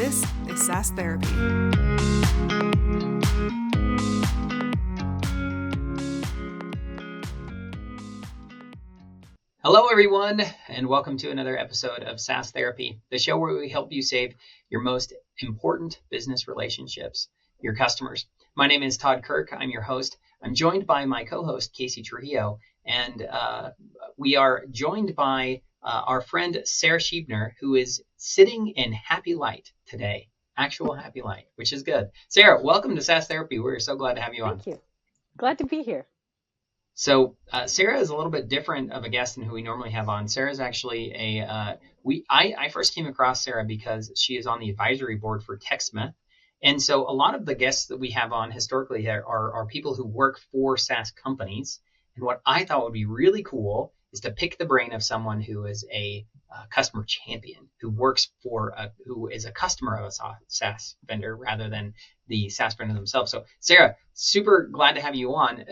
This is SaaS Therapy. Hello, everyone, and welcome to another episode of SaaS Therapy, the show where we help you save your most important business relationships, your customers. My name is Todd Kirk. I'm your host. I'm joined by my co-host, Casey Trujillo, and we are joined by our friend, Sara Scheibner, who is sitting in happy light today, actual happy light, which is good. Sara, welcome to SaaS Therapy. We're so glad to have you on. Thank you. Glad to be here. So Sara is a little bit different of a guest than who we normally have on. Sara is actually I first came across Sara because she is on the advisory board for TechSmith. And so a lot of the guests that we have on historically are people who work for SaaS companies. And what I thought would be really cool is to pick the brain of someone who is a customer champion, who works for, who is a customer of a SaaS vendor rather than the SaaS vendor themselves. So Sara, super glad to have you on.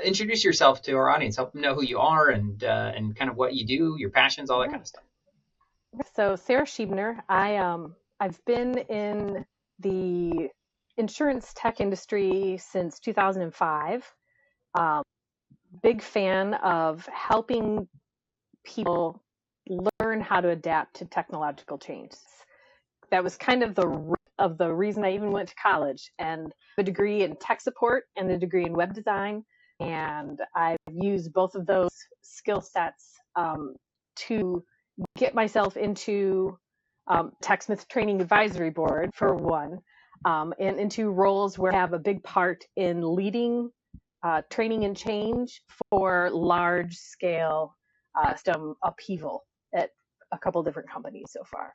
Introduce yourself to our audience, help them know who you are and kind of what you do, your passions, all that kind of stuff. So Sara Scheibner, I've been in the insurance tech industry since 2005. Big fan of helping people learn how to adapt to technological change. That was kind of the reason I even went to college, and a degree in tech support and a degree in web design. And I've used both of those skill sets to get myself into TechSmith Training Advisory Board, for one, and into roles where I have a big part in leading training and change for large-scale system upheaval at a couple different companies so far.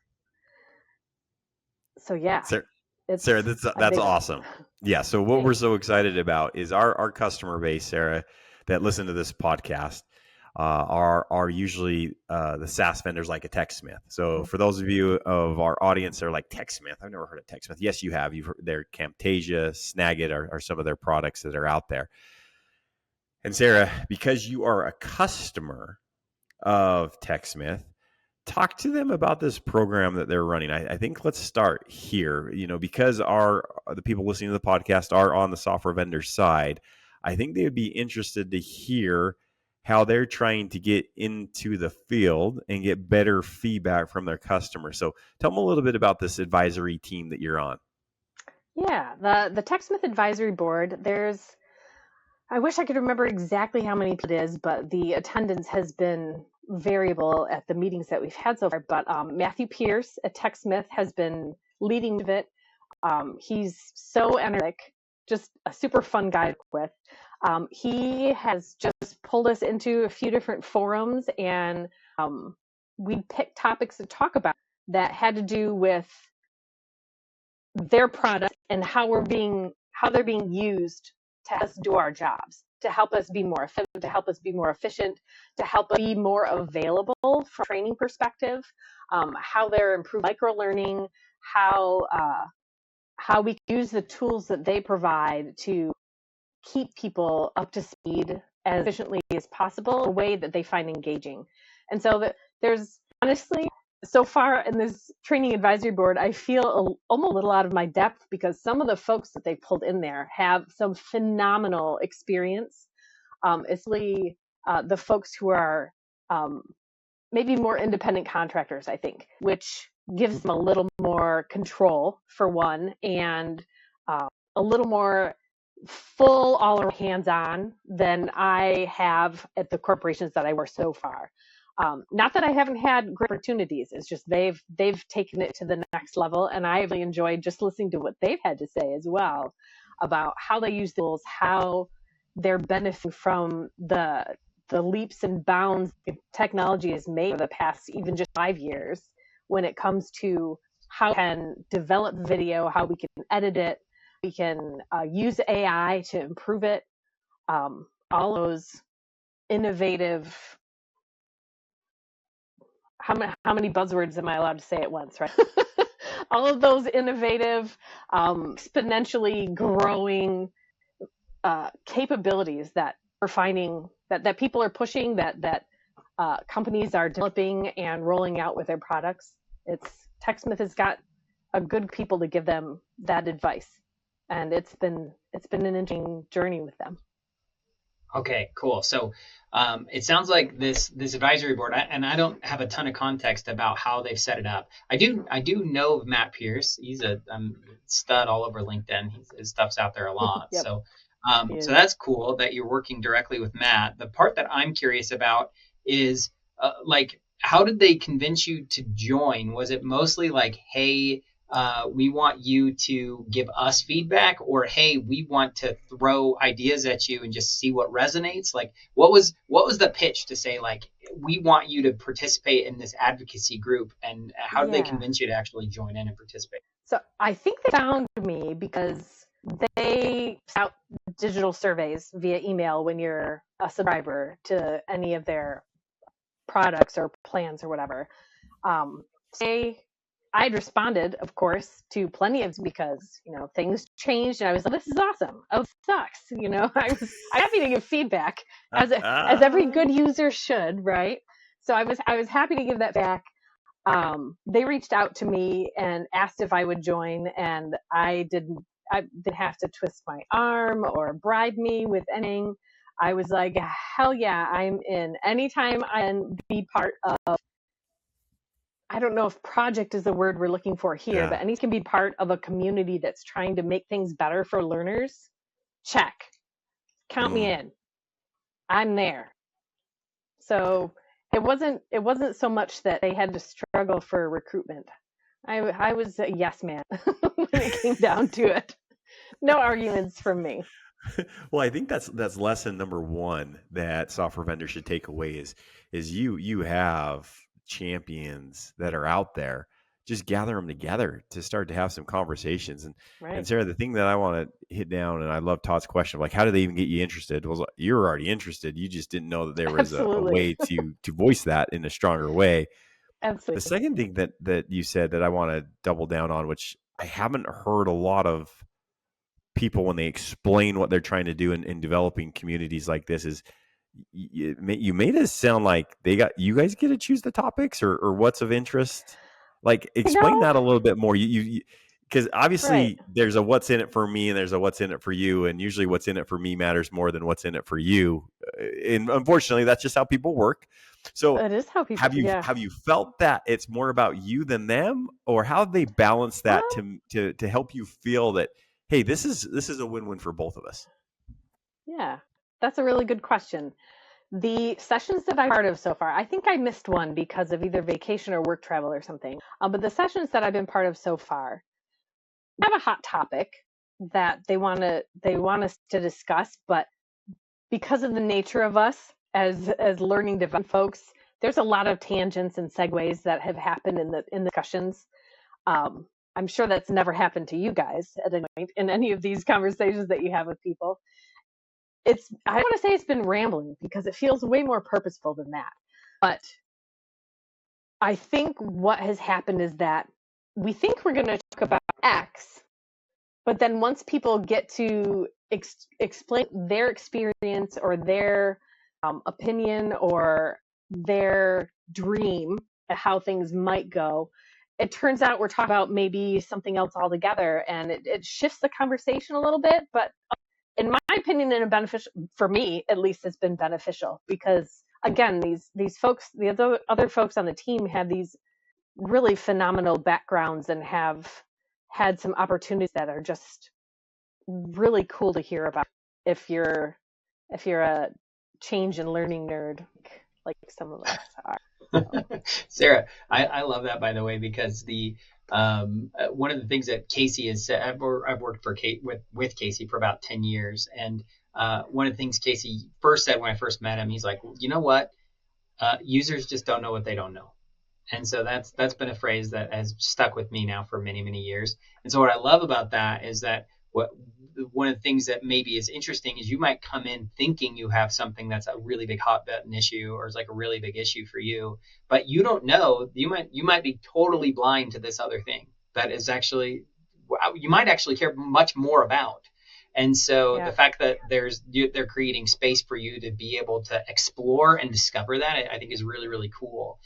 So yeah, Sara, that's awesome. Yeah. So what we're so excited about is our customer base, Sara, that listen to this podcast are usually the SaaS vendors like a TechSmith. So for those of you of our audience that are like, TechSmith, I've never heard of TechSmith. Yes, you have. You've heard their Camtasia, Snagit are some of their products that are out there. And Sara, because you are a customer of TechSmith, talk to them about this program that they're running. I think let's start here, because the people listening to the podcast are on the software vendor side. I think they would be interested to hear how they're trying to get into the field and get better feedback from their customers. So tell them a little bit about this advisory team that you're on. Yeah, the TechSmith Advisory Board, I wish I could remember exactly how many people it is, but the attendance has been variable at the meetings that we've had so far. But Matthew Pierce at TechSmith has been leading it. He's so energetic, just a super fun guy to work with. He has just pulled us into a few different forums, and we picked topics to talk about that had to do with their product and how they're being used to help us do our jobs, to help us be more effective, to help us be more efficient, to help us be more available from a training perspective, how they're improving micro-learning, how we use the tools that they provide to keep people up to speed as efficiently as possible in a way that they find engaging. And so there's honestly, so far in this training advisory board, I feel almost a little out of my depth because some of the folks that they pulled in there have some phenomenal experience. Especially the folks who are maybe more independent contractors, I think, which gives them a little more control for one, and a little more full all hands-on than I have at the corporations that I work so far. Not that I haven't had great opportunities. It's just they've taken it to the next level, and I really enjoyed just listening to what they've had to say as well about how they use the tools, how they're benefiting from the leaps and bounds technology has made over the past even just 5 years when it comes to how we can develop video, how we can edit it, we can use AI to improve it, all those innovative. How many buzzwords am I allowed to say at once, right? All of those innovative, exponentially growing capabilities that we're finding that people are pushing, that companies are developing and rolling out with their products. TechSmith has got a good people to give them that advice. And it's been an interesting journey with them. Okay, cool. So it sounds like this advisory board, and I don't have a ton of context about how they've set it up. I do know of Matt Pierce. He's a stud all over LinkedIn. His stuff's out there a lot. Yep. So that's cool that you're working directly with Matt. The part that I'm curious about is like, how did they convince you to join? Was it mostly like, hey, we want you to give us feedback, or hey, we want to throw ideas at you and just see what resonates? Like, what was the pitch to say, like, we want you to participate in this advocacy group, and how did they convince you to actually join in and participate? So I think they found me because they sent out digital surveys via email when you're a subscriber to any of their products or plans or whatever. I'd responded, of course, to plenty of, because, things changed, and I was like, this is awesome. Oh, it sucks. I'm happy to give feedback as every good user should, right? So I was happy to give that back. They reached out to me and asked if I would join, and I didn't have to twist my arm or bribe me with anything. I was like, hell yeah, I'm in. Anytime I can be part of, I don't know if project is the word we're looking for here, but any can be part of a community that's trying to make things better for learners. Check. Count me in. I'm there. So it wasn't so much that they had to struggle for recruitment. I was a yes man when it came down to it. No arguments from me. Well, I think that's lesson number one that software vendors should take away is you have champions that are out there. Just gather them together to start to have some conversations. And Sarah, the thing that I want to hit down, and I love Todd's question of like, how do they even get you interested? Well, you were already interested. You just didn't know that there was a way to voice that in a stronger way. Absolutely. The second thing that you said that I want to double down on, which I haven't heard a lot of people when they explain what they're trying to do in developing communities like this, is you made it sound like you guys get to choose the topics or what's of interest. Like, explain that a little bit more. You because obviously there's a what's in it for me and there's a what's in it for you, and usually what's in it for me matters more than what's in it for you. And unfortunately, that's just how people work. So that is how people have you felt that it's more about you than them, or how they balance that to help you feel that, hey, this is a win-win for both of us? Yeah, that's a really good question. The sessions that I've part of so far, I think I missed one because of either vacation or work travel or something. But the sessions that I've been part of so far have a hot topic that they want us to discuss, but because of the nature of us as learning development folks, there's a lot of tangents and segues that have happened in the discussions. I'm sure that's never happened to you guys at any point in any of these conversations that you have with people. I want to say it's been rambling because it feels way more purposeful than that. But I think what has happened is that we think we're going to talk about X, but then once people get to explain their experience or their opinion or their dream of how things might go, it turns out we're talking about maybe something else altogether, and it shifts the conversation a little bit. But in my opinion, and beneficial for me, at least, it's been beneficial because, again, these folks, the other folks on the team have these really phenomenal backgrounds and have had some opportunities that are just really cool to hear about. If you're a change and learning nerd like some of us are. So. Sarah, I love that, by the way, because the one of the things that Casey has said, I've worked with Casey for about 10 years. And one of the things Casey first said when I first met him, he's like, you know what? Users just don't know what they don't know. And so that's been a phrase that has stuck with me now for many, many years. And so what I love about that is that one of the things that maybe is interesting is you might come in thinking you have something that's a really big hot button issue or is like a really big issue for you, but you don't know. You might be totally blind to this other thing that is actually you might actually care much more about. And so the fact that they're creating space for you to be able to explore and discover that, I think is really, really cool.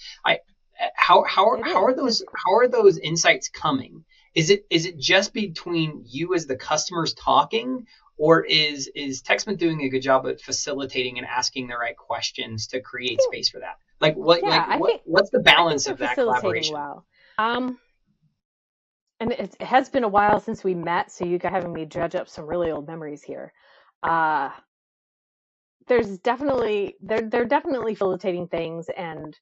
How are those insights coming? Is it just between you as the customers talking, or is TechSmith doing a good job at facilitating and asking the right questions to create space for that? Like what's the balance they're of that facilitating collaboration? well. And it has been a while since we met, so you guys having me dredge up some really old memories here. There's definitely they're definitely facilitating things and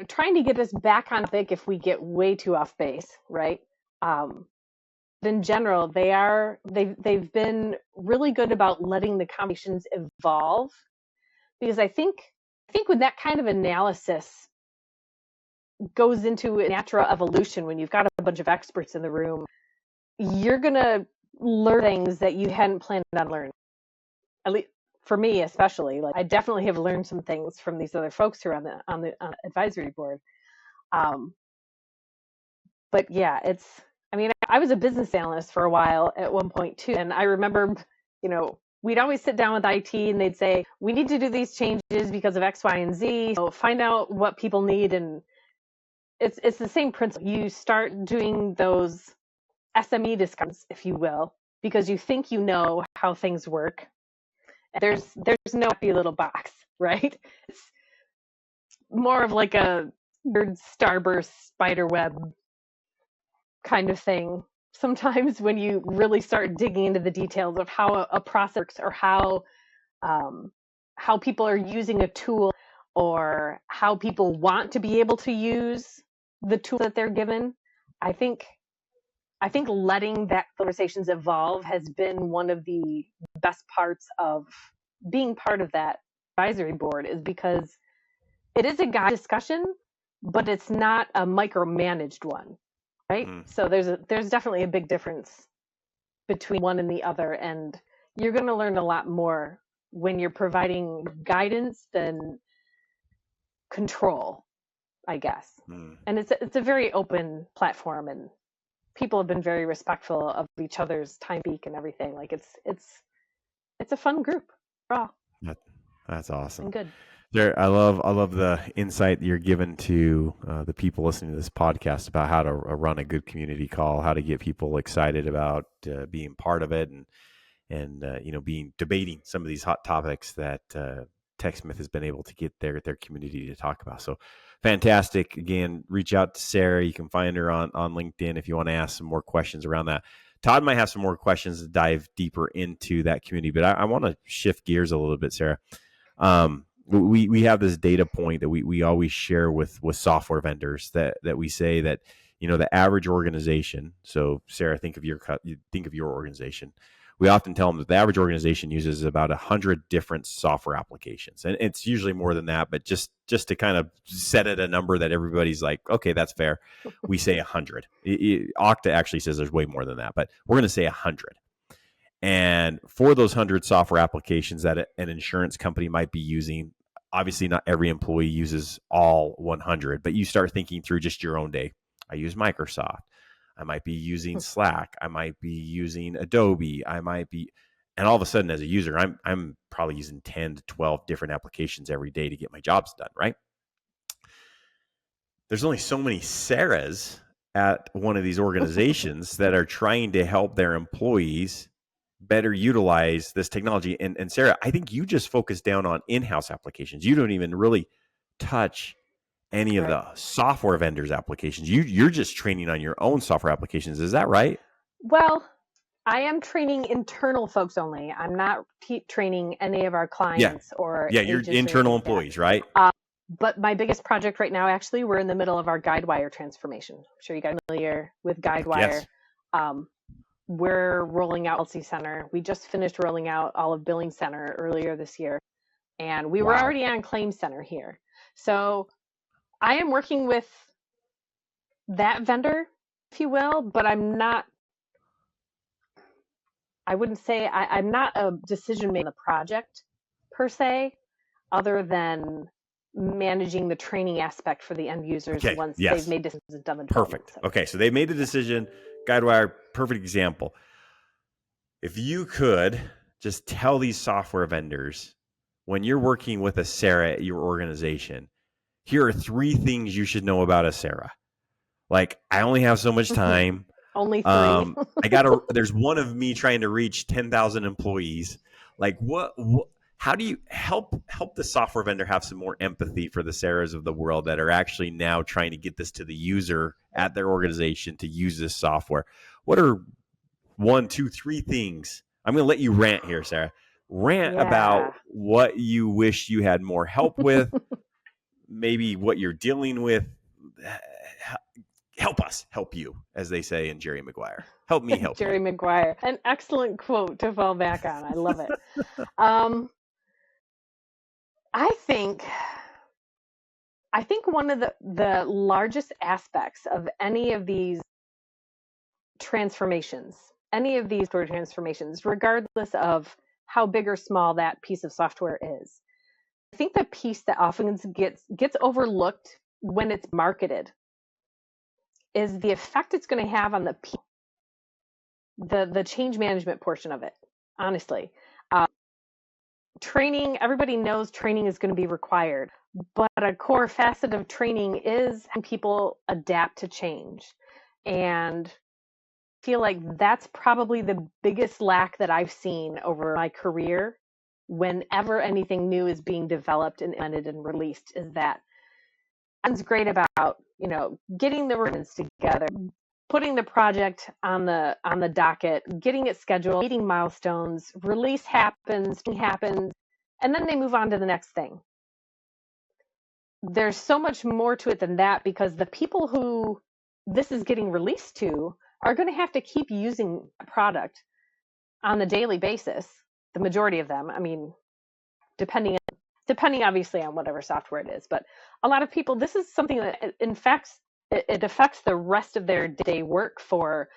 trying to get us back on topic if we get way too off base, right? In general, they've been really good about letting the conversations evolve, because I think when that kind of analysis goes into a natural evolution, when you've got a bunch of experts in the room, you're gonna learn things that you hadn't planned on learning. At least for me, especially, like I definitely have learned some things from these other folks who are on the advisory board. But yeah, I was a business analyst for a while at one point too, and I remember, we'd always sit down with IT and they'd say, we need to do these changes because of X, Y, and Z. So find out what people need, and it's the same principle. You start doing those SME discussions, if you will, because you think you know how things work. There's no happy little box, right? It's more of like a weird starburst spider web kind of thing sometimes when you really start digging into the details of how a process works, or how people are using a tool, or how people want to be able to use the tool that they're given. I think letting that conversations evolve has been one of the best parts of being part of that advisory board, is because it is a guide discussion, but it's not a micromanaged one, right? So there's definitely a big difference between one and the other, and you're going to learn a lot more when you're providing guidance than control, I guess. And it's a very open platform, and people have been very respectful of each other's time speak and everything. Like it's a fun group. Raw. That's awesome. And good. There, I love the insight you're given to the people listening to this podcast about how to run a good community call, how to get people excited about being part of it, and debating some of these hot topics that TechSmith has been able to get their community to talk about. So fantastic. Again, reach out to Sara. You can find her on LinkedIn if you want to ask some more questions around that. Todd might have some more questions to dive deeper into that community, but I want to shift gears a little bit, Sara. We have this data point that we always share with software vendors that we say that the average organization. So Sara, think of your organization. We often tell them that the average organization uses about 100 different software applications, and it's usually more than that. But just to kind of set it a number that everybody's like, okay, that's fair. We say 100. Okta actually says there's way more than that, but we're going to say 100. And for those 100 software applications that an insurance company might be using, obviously not every employee uses all 100, but you start thinking through just your own day. I use Microsoft. I might be using Slack. I might be using Adobe. And all of a sudden as a user, I'm probably using 10 to 12 different applications every day to get my jobs done, right? There's only so many Saras at one of these organizations that are trying to help their employees better utilize this technology. And Sara, I think you just focus down on in-house applications. You don't even really touch any of the software vendors' applications. You're just training on your own software applications. Is that right? Well, I am training internal folks only. I'm not training any of our clients or you're internal employees, right? But my biggest project right now, actually, we're in the middle of our Guidewire transformation. I'm sure you guys are familiar with Guidewire. Yes. We're rolling out Policy Center. We just finished rolling out all of Billing Center earlier this year, and we were already on Claim Center here. So I am working with that vendor, if you will, but I'm not a decision maker in the project per se, other than managing the training aspect for the end users once they've made decisions and done the development. Perfect. Okay, so they've made the decision. Guidewire, perfect example. If you could just tell these software vendors, when you're working with a Sara at your organization, here are 3 things you should know about a Sara. Like, I only have so much time. Only 3. There's one of me trying to reach 10,000 employees. Like, how do you help the software vendor have some more empathy for the Saras of the world that are actually now trying to get this to the user at their organization to use this software? What are 1, 2, 3 things? I'm going to let you rant here, Sara. Rant about what you wish you had more help with, maybe what you're dealing with. Help us help you, as they say in Jerry Maguire. Help me help Jerry you. Maguire. An excellent quote to fall back on. I love it. I think one of the largest aspects of any of these transformations, regardless of how big or small that piece of software is, I think the piece that often gets overlooked when it's marketed is the effect it's going to have on the people, the change management portion of it, honestly. Training, everybody knows training is going to be required, but a core facet of training is how people adapt to change. And I feel like that's probably the biggest lack that I've seen over my career whenever anything new is being developed and implemented and released, is that it's great about, getting the requirements together, putting the project on the docket, getting it scheduled, meeting milestones, release happens, and then they move on to the next thing. There's so much more to it than that, because the people who this is getting released to are going to have to keep using a product on a daily basis. The majority of them, I mean, depending obviously on whatever software it is, but a lot of people, this is something that in fact it affects the rest of their day work for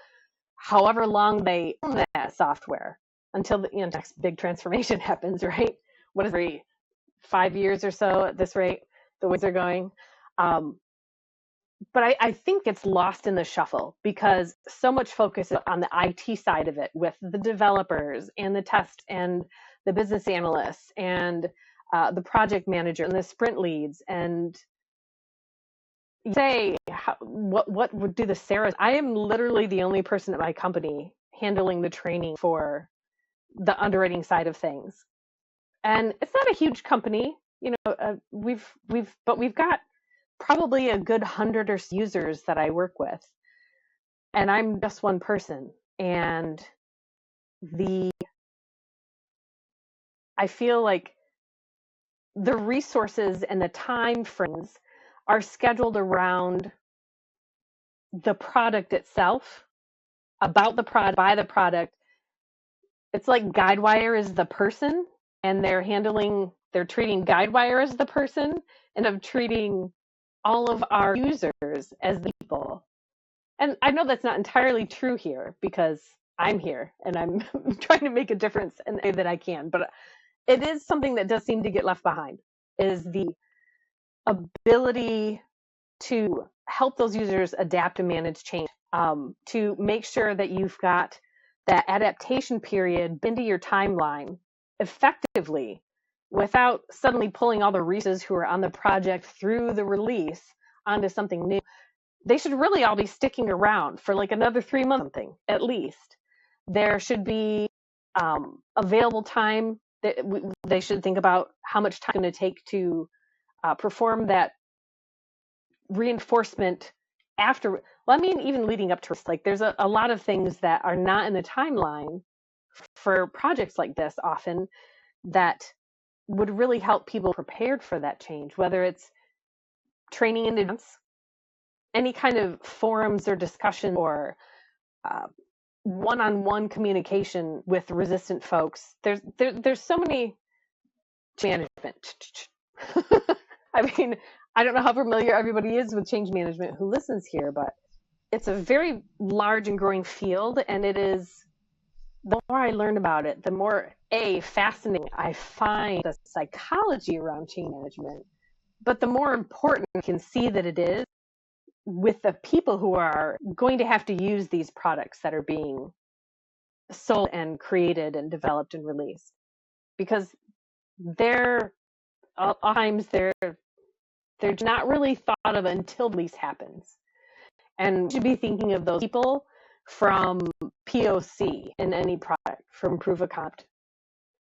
however long they own that software until the next big transformation happens, right? What is it, 5 years or so at this rate, the ways are going. But I think it's lost in the shuffle because so much focus is on the IT side of it, with the developers and the test and the business analysts and the project manager and the sprint leads. And you say, what would do the Saras? I am literally the only person at my company handling the training for the underwriting side of things. And it's not a huge company, we've got probably a good 100 or so users that I work with, and I'm just one person. And I feel like the resources and the time frames are scheduled around the product itself, about the product, by the product. It's like Guidewire is the person, and they're treating Guidewire as the person, and of treating all of our users as the people. And I know that's not entirely true here, because I'm here and I'm trying to make a difference in the way that I can. But it is something that does seem to get left behind, is the ability to help those users adapt and manage change, to make sure that you've got that adaptation period into your timeline effectively, without suddenly pulling all the resources who are on the project through the release onto something new. They should really all be sticking around for like another 3 months, something at least. There should be available time. They should think about how much time it's going to take to perform that reinforcement after. Well, I mean, even leading up to, like, there's a lot of things that are not in the timeline for projects like this often that would really help people prepared for that change, whether it's training in advance, any kind of forums or discussion, or one-on-one communication with resistant folks. There's so many management. I mean, I don't know how familiar everybody is with change management who listens here, but it's a very large and growing field, and it is, the more I learn about it, the more fascinating I find the psychology around change management, but the more important I can see that it is with the people who are going to have to use these products that are being sold and created and developed and released, because they're not really thought of until release happens. And we should be thinking of those people from POC in any product, from proof of concept,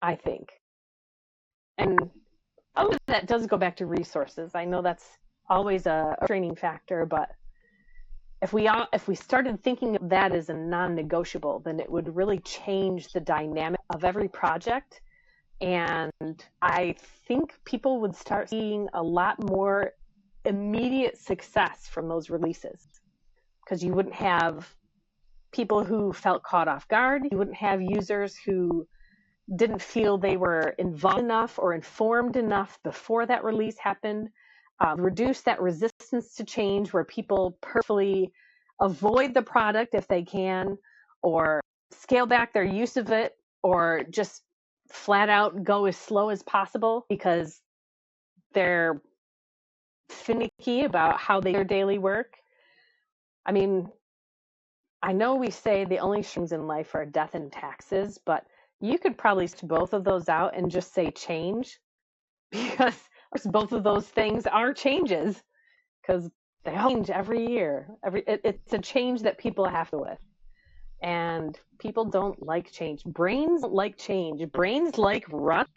I think. And all of that does go back to resources. I know that's always a training factor, but if we started thinking of that as a non-negotiable, then it would really change the dynamic of every project. And I think people would start seeing a lot more immediate success from those releases, because you wouldn't have people who felt caught off guard. You wouldn't have users who didn't feel they were involved enough or informed enough before that release happened. Reduce that resistance to change, where people purposely avoid the product if they can, or scale back their use of it, or just flat out go as slow as possible because they're finicky about how they do their daily work. I mean, I know we say the only things in life are death and taxes, but you could probably switch both of those out and just say change, because both of those things are changes, because they change every year. It's a change that people have to with. And people don't like change. Brains don't like change. Brains like rut.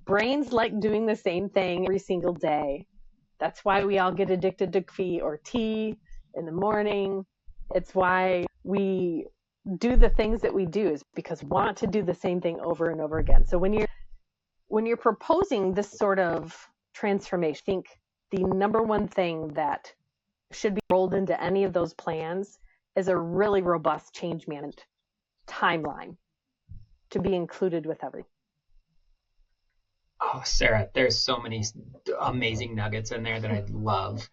Brains like doing the same thing every single day. That's why we all get addicted to coffee or tea in the morning. It's why we do the things that we do, is because we want to do the same thing over and over again. So when you're proposing this sort of transformation, I think the number one thing that should be rolled into any of those plans is a really robust change management timeline to be included with everything. Oh, Sarah, there's so many amazing nuggets in there that I love.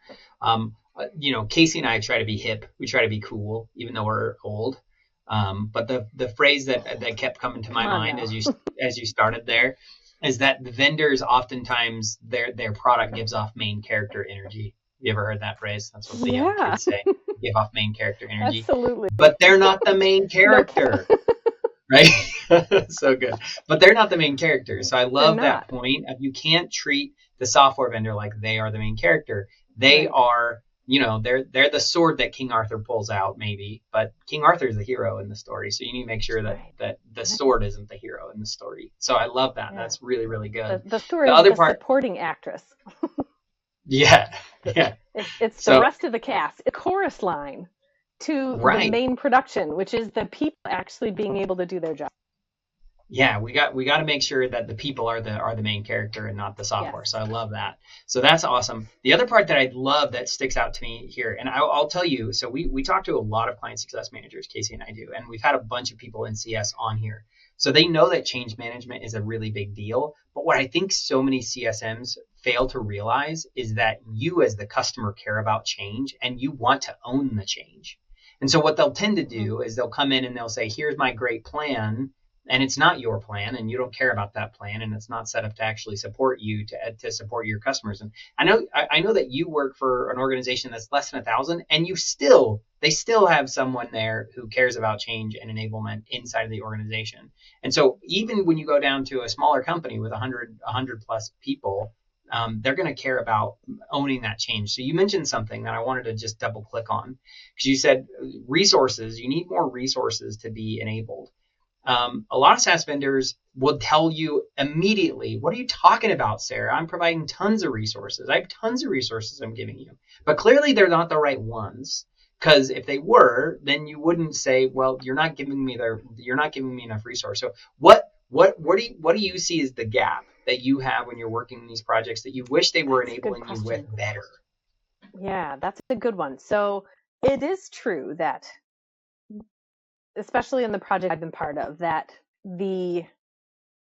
Casey and I try to be hip. We try to be cool, even though we're old. But the phrase that kept coming to my mind as you started there is that the vendors oftentimes their product gives off main character energy. You ever heard that phrase? That's what the young kids say. Give off main character energy. Absolutely. But they're not the main character. Right? So good. But they're not the main character. So I love that point of, you can't treat the software vendor like they are the main character. They are, they're the sword that King Arthur pulls out, maybe, but King Arthur is the hero in the story. So you need to make sure that the sword isn't the hero in the story. So I love that. Yeah. That's really, really good. The story is the supporting actress. Yeah. It's the rest of the cast. A chorus line to the main production, which is the people actually being able to do their job. Yeah, we got to make sure that the people are the main character and not the software. Yes. So I love that. So that's awesome. The other part that I love that sticks out to me here, and I'll tell you, so we talk to a lot of client success managers, Casey and I do, and we've had a bunch of people in CS on here. So they know that change management is a really big deal. But what I think so many CSMs fail to realize is that you as the customer care about change, and you want to own the change. And so what they'll tend to do is they'll come in and they'll say, here's my great plan. And it's not your plan, and you don't care about that plan, and it's not set up to actually support you to support your customers. And I know that you work for an organization that's less than 1,000, and they still have someone there who cares about change and enablement inside of the organization. And so even when you go down to a smaller company with 100 plus people, they're going to care about owning that change. So you mentioned something that I wanted to just double click on, because you said resources. You need more resources to be enabled. A lot of SaaS vendors will tell you immediately, what are you talking about, Sarah? I'm providing tons of resources. I have tons of resources I'm giving you. But clearly they're not the right ones, because if they were, then you wouldn't say, well, you're not giving me enough resource. So what do you see as the gap that you have when you're working in these projects that you wish they were enabling you with better? Yeah, that's a good one. So it is true that, especially in the project I've been part of, that the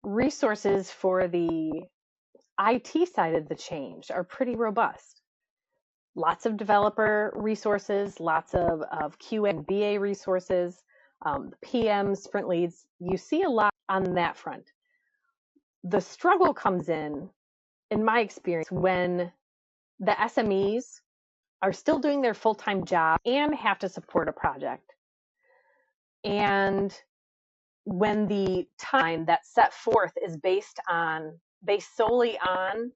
resources for the IT side of the change are pretty robust. Lots of developer resources, lots of QA and BA resources, PMs, sprint leads. You see a lot on that front. The struggle comes in my experience, when the SMEs are still doing their full-time job and have to support a project. And when the time that's set forth is based solely on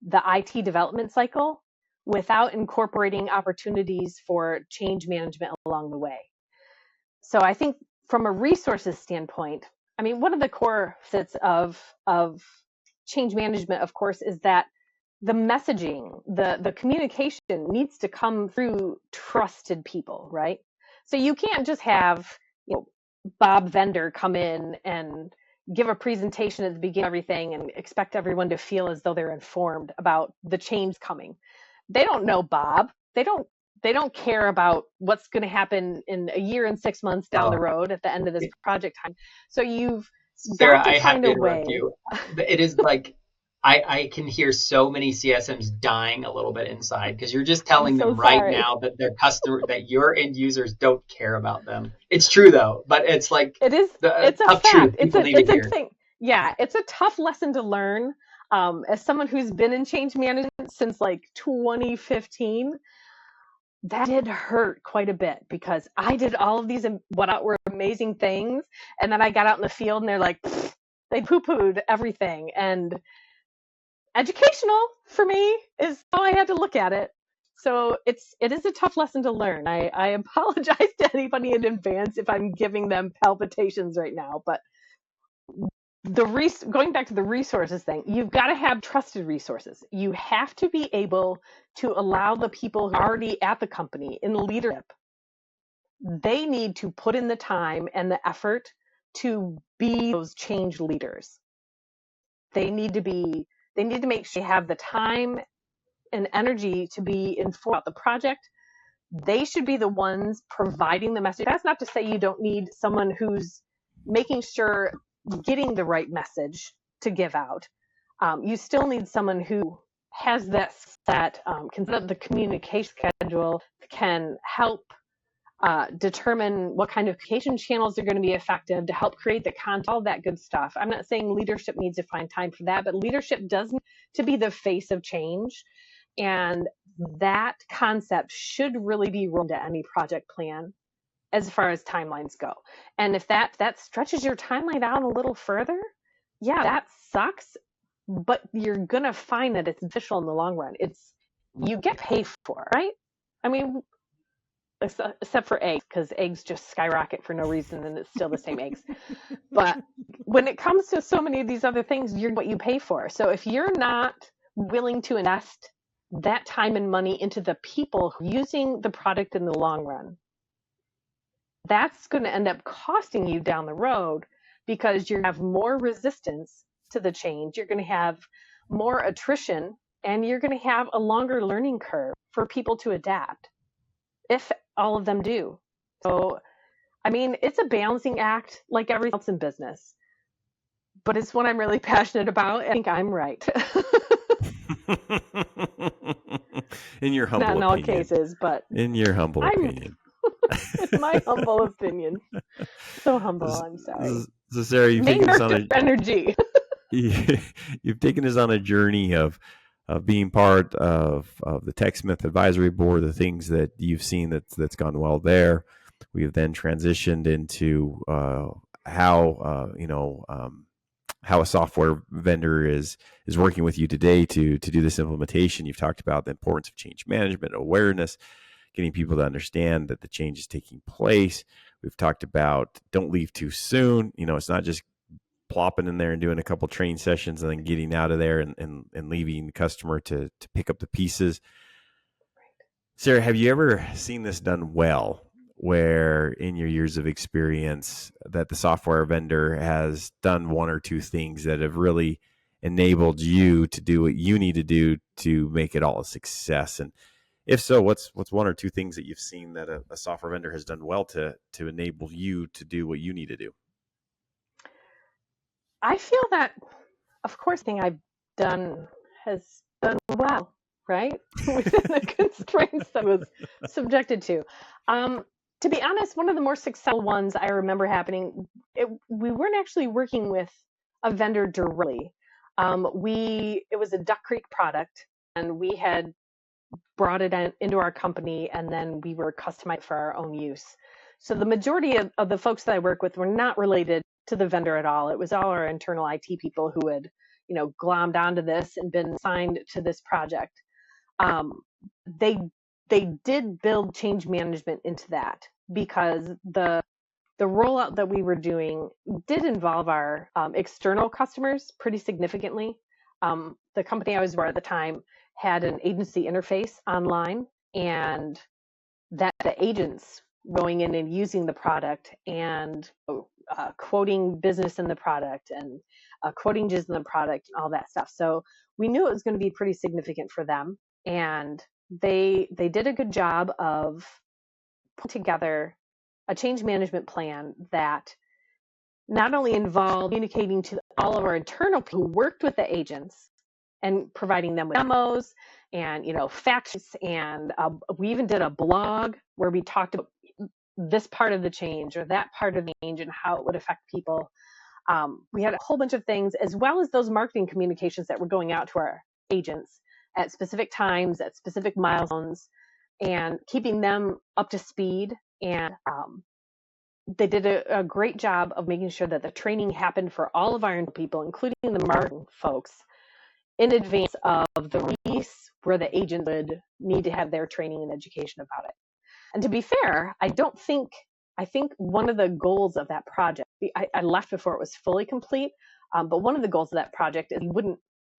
the IT development cycle, without incorporating opportunities for change management along the way. So I think from a resources standpoint, I mean, one of the core fits of change management, of course, is that the messaging, the communication needs to come through trusted people, right? So you can't just have, Bob vendor come in and give a presentation at the beginning of everything and expect everyone to feel as though they're informed about the change coming. They don't know Bob. They don't care about what's going to happen in a year and 6 months down the road at the end of this project time. So you've Sarah, got to I have find to a way. interrupt you. It is like I can hear so many CSMs dying a little bit inside because you're just telling them right now that their that your end users don't care about them. It's true though, but it's like it's a tough fact. truth. It's a thing. Yeah, it's a tough lesson to learn. As someone who's been in change management since like 2015, that did hurt quite a bit because I did all of these what were amazing things, and then I got out in the field and they're like, they poo-pooed everything. And educational for me is how I had to look at it. So it is a tough lesson to learn. I apologize to anybody in advance if I'm giving them palpitations right now, but going back to the resources thing, you've got to have trusted resources. You have to be able to allow the people who are already at the company in leadership, they need to put in the time and the effort to be those change leaders. They need to make sure they have the time and energy to be informed about the project. They should be the ones providing the message. That's not to say you don't need someone who's making sure getting the right message to give out. You still need someone who has that can set up the communication schedule, can help determine what kind of communication channels are going to be effective to help create the content, all that good stuff. I'm not saying leadership needs to find time for that, but leadership does need to be the face of change. And that concept should really be rolled into any project plan as far as timelines go. And if that stretches your timeline out a little further, yeah, that sucks, but you're going to find that it's beneficial in the long run. You get paid for, right? I mean, except for eggs, because eggs just skyrocket for no reason and it's still the same eggs. But when it comes to so many of these other things, you're what you pay for. So if you're not willing to invest that time and money into the people using the product in the long run, that's going to end up costing you down the road because you're going to have more resistance to the change. You're going to have more attrition and you're going to have a longer learning curve for people to adapt, if all of them do. So, I mean, it's a balancing act like everything else in business, but it's what I'm really passionate about. I think I'm right. In your humble opinion. Not in all cases, but in your humble opinion. In my humble opinion. So humble, I'm sorry. So Sarah, you've taken us on energy. You've taken us on a journey of being part of the TechSmith Advisory Board, the things that you've seen that's gone well there. We've then transitioned into how a software vendor is working with you today to do this implementation. You've talked about the importance of change management, awareness, getting people to understand that the change is taking place. We've talked about don't leave too soon. It's not just plopping in there and doing a couple train sessions and then getting out of there and leaving the customer to pick up the pieces. Sarah, have you ever seen this done well, where in your years of experience that the software vendor has done one or two things that have really enabled you to do what you need to do to make it all a success? And if so, what's one or two things that you've seen that a software vendor has done well to enable you to do what you need to do? I feel that, of course, the thing I've done has done well, right? Within the constraints that I was subjected to. To be honest, one of the more successful ones I remember happening, we weren't actually working with a vendor directly. It was a Duck Creek product, and we had brought it into our company, and then we were customized for our own use. So the majority of the folks that I work with were not related to the vendor at all. It was all our internal IT people who had, glommed onto this and been assigned to this project. they did build change management into that, because the rollout that we were doing did involve our external customers pretty significantly. The company I was with at the time had an agency interface online, and that the agents going in and using the product and quoting business in the product and quoting just in the product and all that stuff. So we knew it was going to be pretty significant for them, and they did a good job of putting together a change management plan that not only involved communicating to all of our internal people who worked with the agents and providing them with demos and, facts. And we even did a blog where we talked about this part of the change or that part of the change and how it would affect people. We had a whole bunch of things, as well as those marketing communications that were going out to our agents at specific times, at specific milestones, and keeping them up to speed. And they did a great job of making sure that the training happened for all of our people, including the marketing folks, in advance of the release, where the agent would need to have their training and education about it. And to be fair, I think one of the goals of that project, I left before it was fully complete, but one of the goals of that project is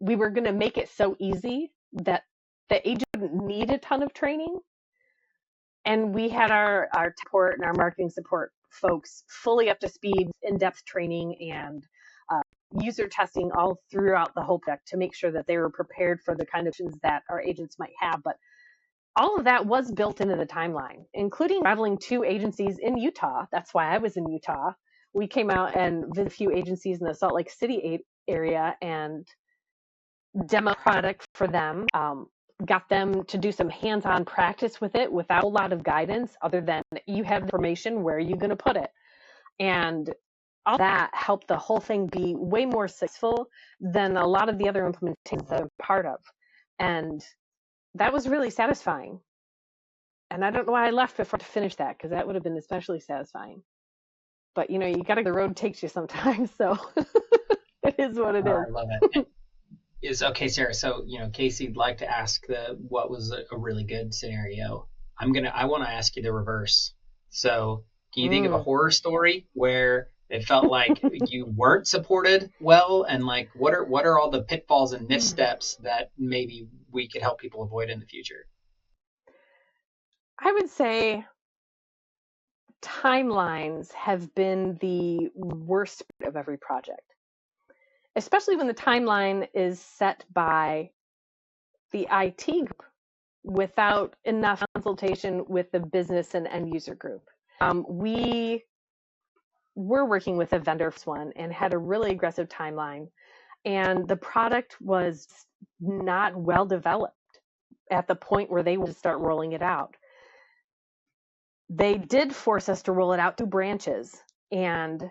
we were going to make it so easy that the agent didn't need a ton of training. And we had our support and our marketing support folks fully up to speed, in-depth training and user testing all throughout the whole project to make sure that they were prepared for the kind of questions that our agents might have. But all of that was built into the timeline, including traveling to agencies in Utah. That's why I was in Utah. We came out and visited a few agencies in the Salt Lake City area and demo product for them. Got them to do some hands-on practice with it without a lot of guidance other than you have information, where are you going to put it? And all that helped the whole thing be way more successful than a lot of the other implementations that I'm part of. And that was really satisfying. And I don't know why I left before to finish that, because that would have been especially satisfying. But, you got to, the road takes you sometimes. So it is what it is. I love it. Okay, Sarah. So, Casey'd like to ask what was a really good scenario. I want to ask you the reverse. So, can you think of a horror story where it felt like you weren't supported well, and like what are all the pitfalls and missteps that maybe we could help people avoid in the future? I would say timelines have been the worst of every project, especially when the timeline is set by the IT group without enough consultation with the business and end user group. We were working with a vendor for one and had a really aggressive timeline, and the product was not well developed at the point where they would start rolling it out. They did force us to roll it out to branches, and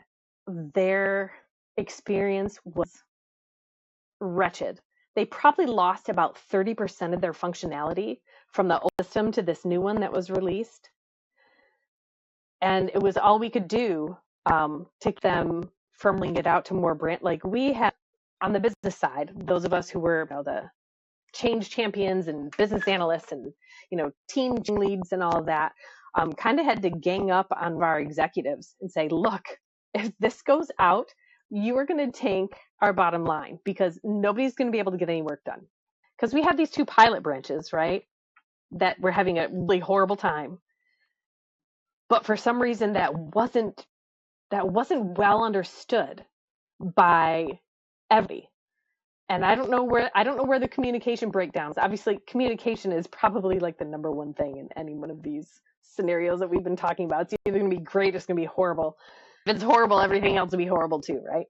their experience was wretched. They probably lost about 30% of their functionality from the old system to this new one that was released. And it was all we could do to keep them from rolling it out to more branch. Like, we had on the business side, those of us who were the change champions and business analysts and team leads and all of that, kind of had to gang up on our executives and say, look, if this goes out, you are going to tank our bottom line, because nobody's going to be able to get any work done. Because we had these 2 pilot branches, right, that were having a really horrible time. But for some reason that wasn't well understood by everybody. And I don't know where the communication breakdowns. Obviously, communication is probably like the number one thing in any one of these scenarios that we've been talking about. It's either going to be great or it's going to be horrible. If it's horrible, everything else will be horrible too, right?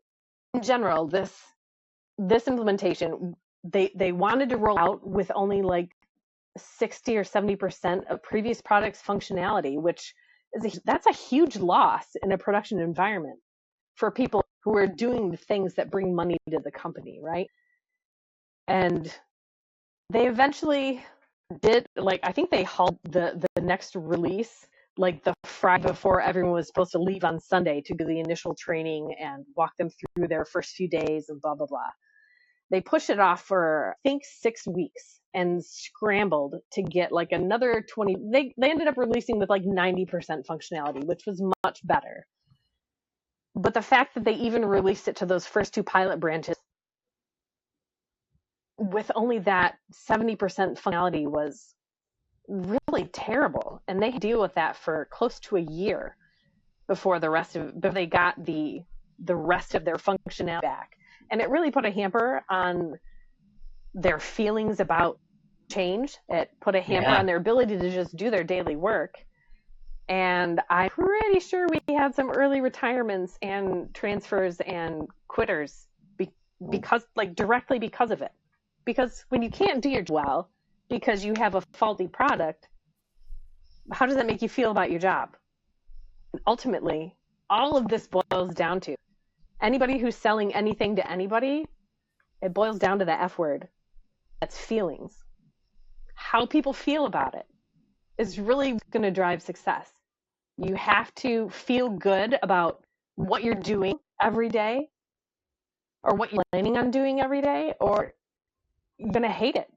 In general, this implementation, they wanted to roll out with only like 60 or 70% of previous products' functionality, which that's a huge loss in a production environment for people who are doing the things that bring money to the company, right? And they eventually did, like, I think they hauled the next release like the Friday before everyone was supposed to leave on Sunday to do the initial training and walk them through their first few days and blah, blah, blah. They pushed it off for, I think, 6 weeks and scrambled to get like another 20. They ended up releasing with like 90% functionality, which was much better. But the fact that they even released it to those first 2 pilot branches with only that 70% functionality was really terrible. And they deal with that for close to a year before they got the rest of their functionality back. And it really put a hamper on their feelings about change. It put a hamper on their ability to just do their daily work. And I'm pretty sure we had some early retirements and transfers and quitters because directly because of it. Because when you can't do your job well because you have a faulty product, how does that make you feel about your job? Ultimately, all of this boils down to anybody who's selling anything to anybody, it boils down to the F word. That's feelings. How people feel about it is really going to drive success. You have to feel good about what you're doing every day or what you're planning on doing every day, or you're going to hate it.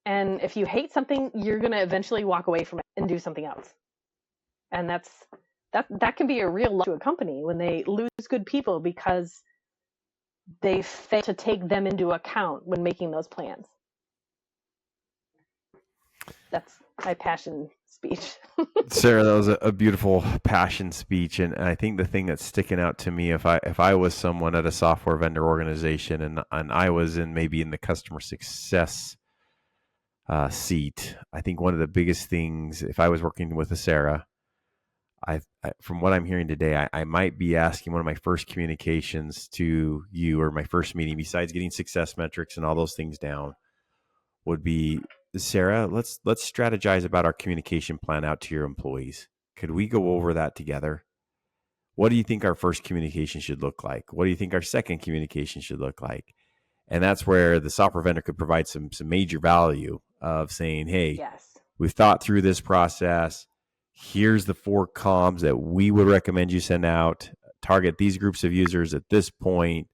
And if you hate something, you're going to eventually walk away from it and do something else. And that can be a real loss to a company when they lose good people because they fail to take them into account when making those plans. That's my passion speech. Sara, that was a beautiful passion speech, and I think the thing that's sticking out to me, if I was someone at a software vendor organization and I was in the customer success seat, I think one of the biggest things, if I was working with a Sara, I from what I'm hearing today, I might be asking one of my first communications to you, or my first meeting, besides getting success metrics and all those things down, would be, Sara, let's strategize about our communication plan out to your employees. Could we go over that together? What do you think our first communication should look like? What do you think our second communication should look like? And that's where the software vendor could provide some major value of saying, hey, yes, we've thought through this process. Here's the 4 comms that we would recommend you send out. Target these groups of users at this point.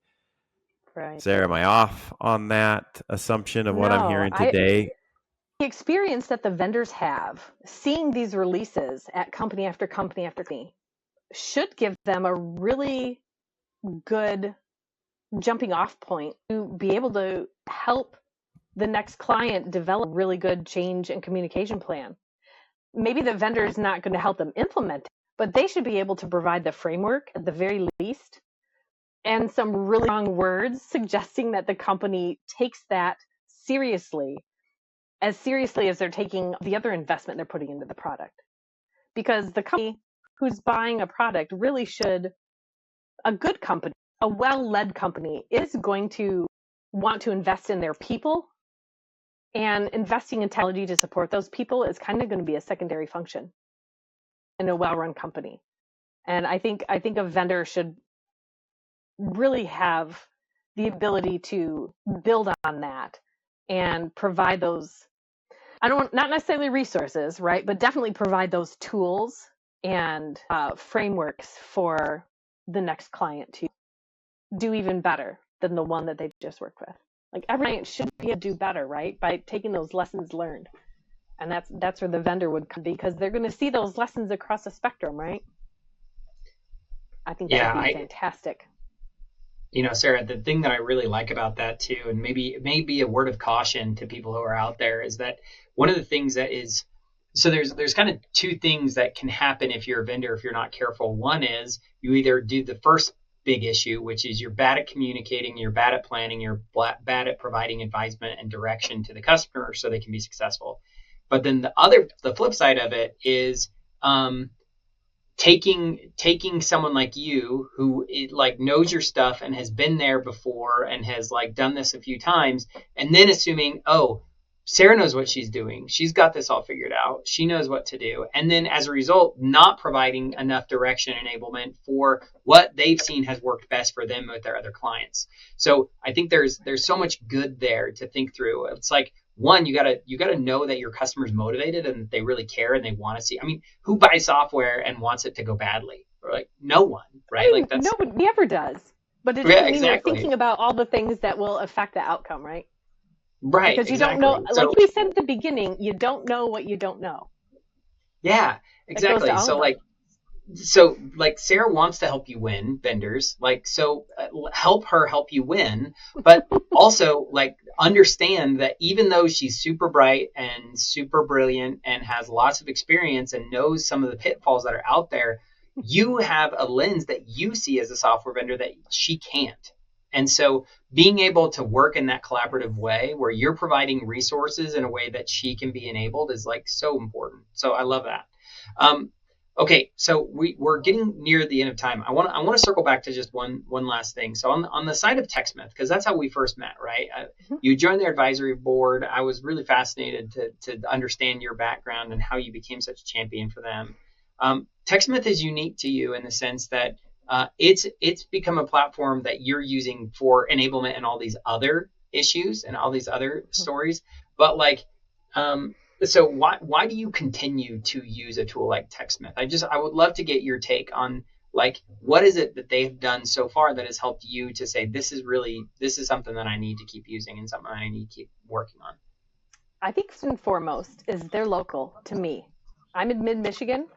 right. Sara, am I off on that assumption of what I'm hearing No, today? the experience that the vendors have seeing these releases at company after company after company should give them a really good jumping off point to be able to help the next client develop a really good change and communication plan. Maybe the vendor is not going to help them implement it, but they should be able to provide the framework at the very least and some really strong words suggesting that the company takes that seriously as they're taking the other investment they're putting into the product. Because the company who's buying a product really should, a good company, a well-led company, is going to want to invest in their people, and investing in technology to support those people is kind of going to be a secondary function in a well-run company. And I think a vendor should really have the ability to build on that and provide those, not necessarily resources, right, but definitely provide those tools and frameworks for the next client to do even better than the one that they just worked with. Like, every client should be able to do better, right, by taking those lessons learned. And that's where the vendor would come, because they're going to see those lessons across the spectrum, right? I think that would be fantastic. Sara, the thing that I really like about that too, and maybe a word of caution to people who are out there, is that one of the things that is, so there's kind of 2 things that can happen if you're a vendor, if you're not careful. One is you either do the first big issue, which is you're bad at communicating, you're bad at planning, you're bad at providing advisement and direction to the customer so they can be successful. But then the flip side of it is taking someone like you who knows your stuff and has been there before and has done this a few times, and then assuming, oh, Sara knows what she's doing, she's got this all figured out, she knows what to do, and then as a result not providing enough direction and enablement for what they've seen has worked best for them with their other clients. So I think there's so much good there to think through. It's like, one, you gotta know that your customer's motivated and they really care and they want to see. I mean, who buys software and wants it to go badly? Or no one, right? Nobody ever does. But it Yeah, doesn't mean you're exactly. thinking about all the things that will affect the outcome, right? Right, Because you don't exactly. know, like we said at the beginning, you don't know what you don't know. Yeah, It goes to exactly. all of us. So like Sarah wants to help you win, vendors. Like, so help her help you win, but also like understand that even though she's super bright and super brilliant and has lots of experience and knows some of the pitfalls that are out there, you have a lens that you see as a software vendor that she can't. And so being able to work in that collaborative way where you're providing resources in a way that she can be enabled is like so important. So I love that. Um, Okay, so we're getting near the end of time. I want to circle back to just one last thing. So on the side of TechSmith, because that's how we first met, right? You joined their advisory board. I was really fascinated to understand your background and how you became such a champion for them. TechSmith is unique to you in the sense that it's become a platform that you're using for enablement and all these other issues and all these other stories. But like, so why do you continue to use a tool like TechSmith? I would love to get your take on like what is it that they've done so far that has helped you to say this is something that I need to keep using and something I need to keep working on. I think first and foremost is they're local to me. I'm in mid-Michigan.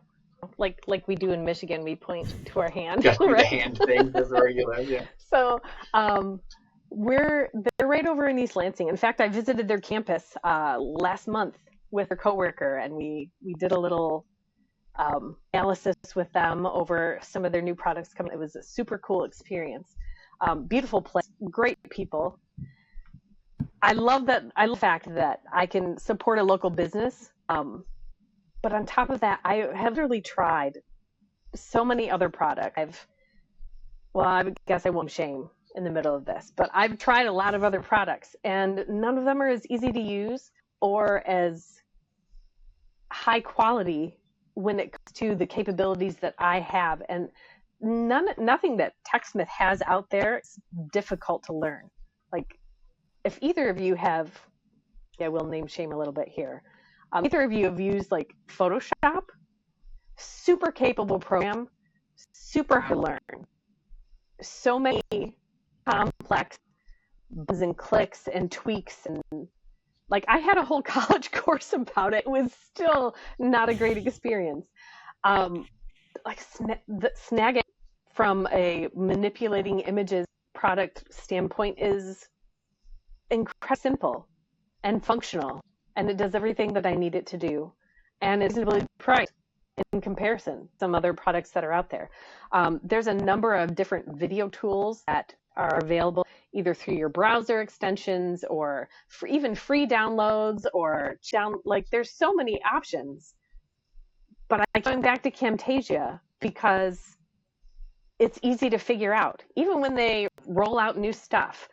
Like we do in Michigan, we point to our hand. Got to do right? the hand thing as a regular, yeah. So they're right over in East Lansing. In fact, I visited their campus last month with a coworker, and we did a little analysis with them over some of their new products coming. It was a super cool experience. Beautiful place, great people. I love the fact that I can support a local business. But on top of that, I have literally tried so many other products. I guess I won't shame in the middle of this, but I've tried a lot of other products, and none of them are as easy to use or as high quality when it comes to the capabilities that I have. And nothing that TechSmith has out there is difficult to learn. Like, if either of you have, we'll name shame a little bit here. Either of you have used like Photoshop, super capable program, super hard to learn. So many complex buttons and clicks and tweaks, and like I had a whole college course about it. It was still not a great experience. Like Snagit from a manipulating images product standpoint is incredibly simple and functional, and it does everything that I need it to do, and it's reasonably priced in comparison to some other products that are out there. There's a number of different video tools that are available either through your browser extensions or even free downloads or there's so many options. But I'm going back to Camtasia because it's easy to figure out. Even when they roll out new stuff,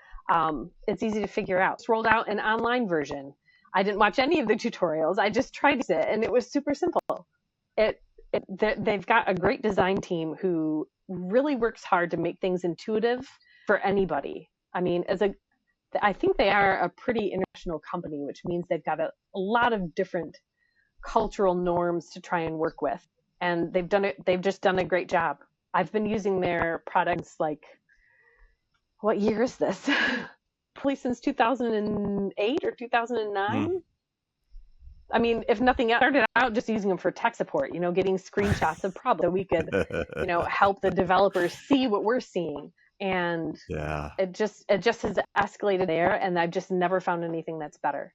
it's easy to figure out. It's rolled out an online version. I didn't watch any of the tutorials. I just tried it, and it was super simple. They've got a great design team who really works hard to make things intuitive for anybody. I mean, I think they are a pretty international company, which means they've got a lot of different cultural norms to try and work with, and they've just done a great job. I've been using their products what year is this? Probably since 2008 or 2009. I mean, if nothing else, I started out just using them for tech support, getting screenshots of problems so we could, help the developers see what we're seeing. And it just has escalated there, and I've just never found anything that's better.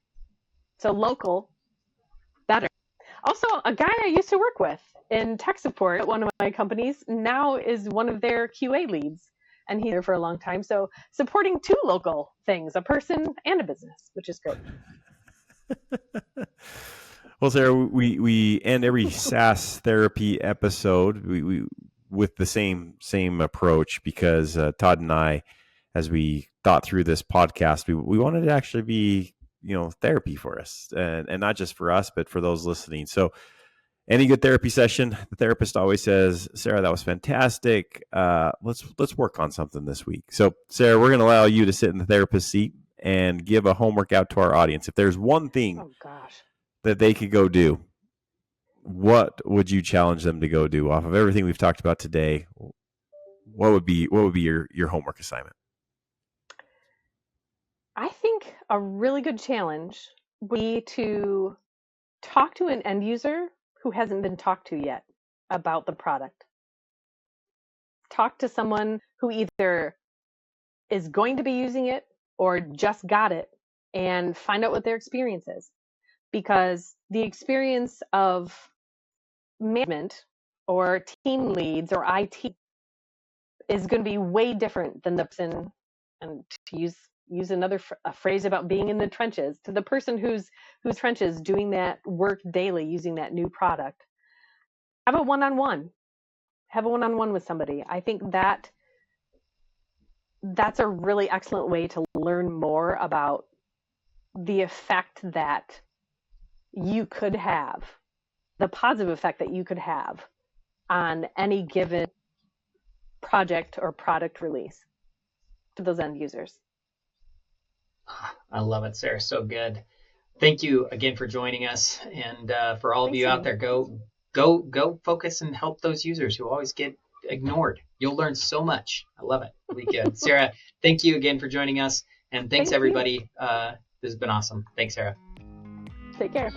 So local, better. Also, a guy I used to work with in tech support at one of my companies now is one of their QA leads, and he's there for a long time. So supporting two local things, a person and a business, which is great. Well, Sarah, we end every SaaS Therapy episode we with the same approach because Todd and I, as we thought through this podcast, we wanted to actually be therapy for us, and not just for us, but for those listening. So, any good therapy session, the therapist always says, "Sarah, that was fantastic. Let's work on something this week." So, Sarah, we're going to allow you to sit in the therapist seat and give a homework out to our audience. If there's one thing that they could go do, what would you challenge them to go do off of everything we've talked about today? what would be your homework assignment? I think a really good challenge would be to talk to an end user who hasn't been talked to yet about the product. Talk to someone who either is going to be using it or just got it and find out what their experience is. Because the experience of management or team leads or IT is going to be way different than the person, and to use another a phrase about being in the trenches, to the person who's trenches doing that work daily using that new product. Have a one-on-one with somebody. I think that's a really excellent way to learn more about the effect that you could have, the positive effect that you could have on any given project or product release to those end users. I love it, Sarah. So good. Thank you again for joining us. And for all of you out there, go focus and help those users who always get ignored. You'll learn so much. I love it. Really good. Sarah, thank you again for joining us. And thanks everybody. This has been awesome. Thanks, Sarah. Take care.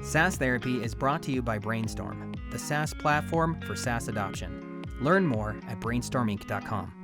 SaaS Therapy is brought to you by Brainstorm, the SaaS platform for SaaS adoption. Learn more at brainstorminc.com.